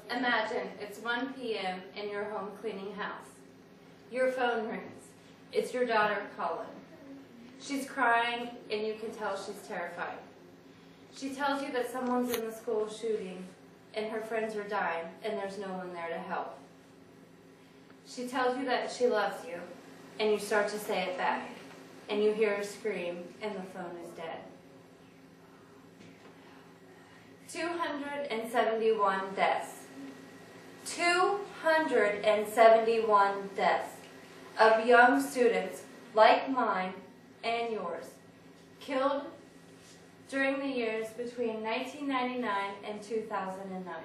Imagine it's 1 p.m. and you're home cleaning house. Your phone rings. It's your daughter calling. She's crying and you can tell she's terrified. She tells you that someone's in the school shooting and her friends are dying and there's no one there to help. She tells you that she loves you and you start to say it back and you hear her scream and the phone is dead. 271 deaths. 271 deaths of young students like mine and yours killed during the years between 1999 and 2009.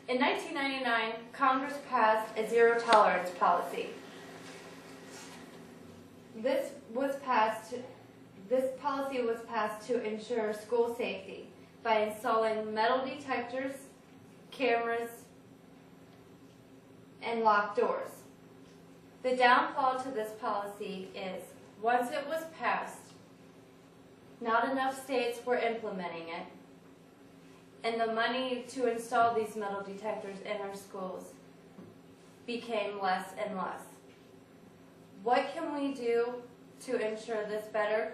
In 1999, Congress passed a zero-tolerance policy. This policy was passed to ensure school safety by installing metal detectors, cameras, and locked doors. The downfall to this policy is, once it was passed, not enough states were implementing it, and the money to install these metal detectors in our schools became less and less. What can we do to ensure this better?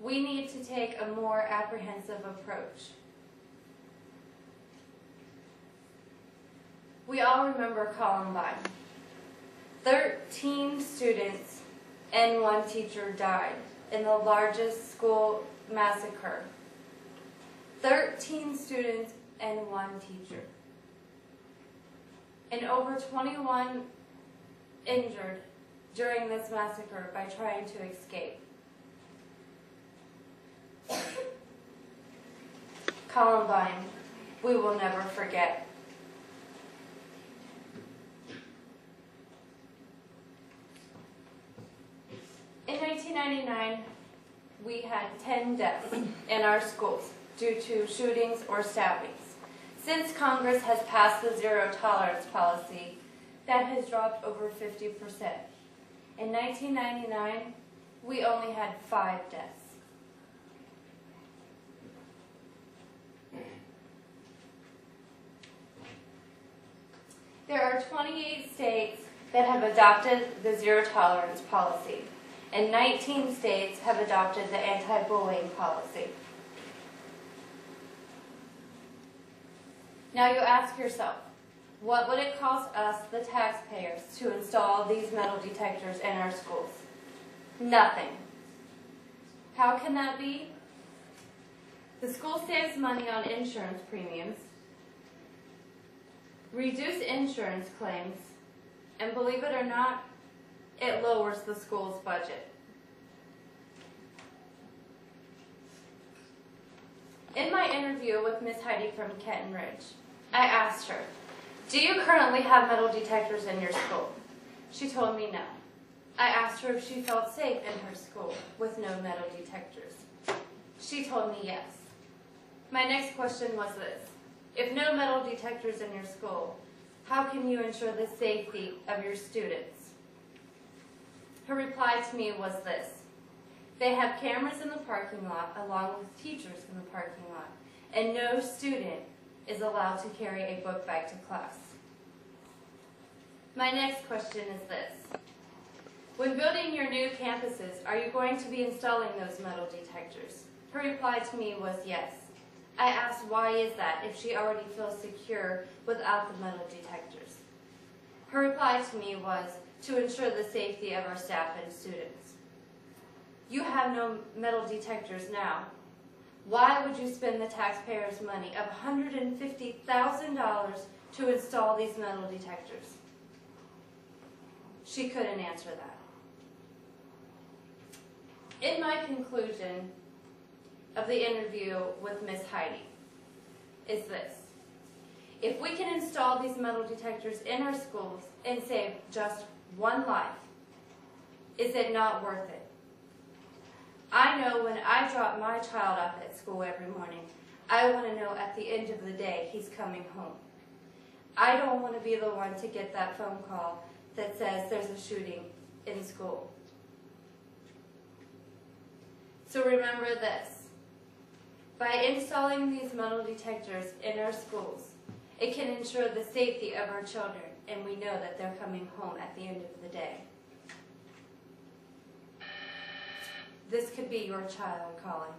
We need to take a more apprehensive approach. We all remember Columbine. 13 students and 1 teacher died in the largest school massacre. 13 students and 1 teacher. And over 21 injured during this massacre by trying to escape. Columbine, we will never forget. In 1999, we had 10 deaths in our schools due to shootings or stabbings. Since Congress has passed the zero-tolerance policy, that has dropped over 50%. In 1999, we only had 5 deaths. There are 28 states that have adopted the zero-tolerance policy, and 19 states have adopted the anti-bullying policy. Now you ask yourself, what would it cost us, the taxpayers, to install these metal detectors in our schools? Nothing. How can that be? The school saves money on insurance premiums, reduce insurance claims, and believe it or not, it lowers the school's budget. In my interview with Miss Heidi from Kenton Ridge, I asked her, do you currently have metal detectors in your school? She told me no. I asked her if she felt safe in her school with no metal detectors. She told me yes. My next question was this: if no metal detectors in your school, how can you ensure the safety of your students? Her reply to me was this: they have cameras in the parking lot along with teachers in the parking lot, and no student is allowed to carry a book bag to class. My next question is this: when building your new campuses, are you going to be installing those metal detectors? Her reply to me was yes. I asked why is that if she already feels secure without the metal detectors. Her reply to me was to ensure the safety of our staff and students. You have no metal detectors now. Why would you spend the taxpayers' money of $150,000 to install these metal detectors? She couldn't answer that. In my conclusion of the interview with Miss Heidi is this: if we can install these metal detectors in our schools and save just 1 life, is it not worth it? I know when I drop my child off at school every morning, I want to know at the end of the day he's coming home. I don't want to be the one to get that phone call that says there's a shooting in school. So remember this: By installing these metal detectors in our schools, it can ensure the safety of our children, and we know that they're coming home at the end of the day. This could be your child calling.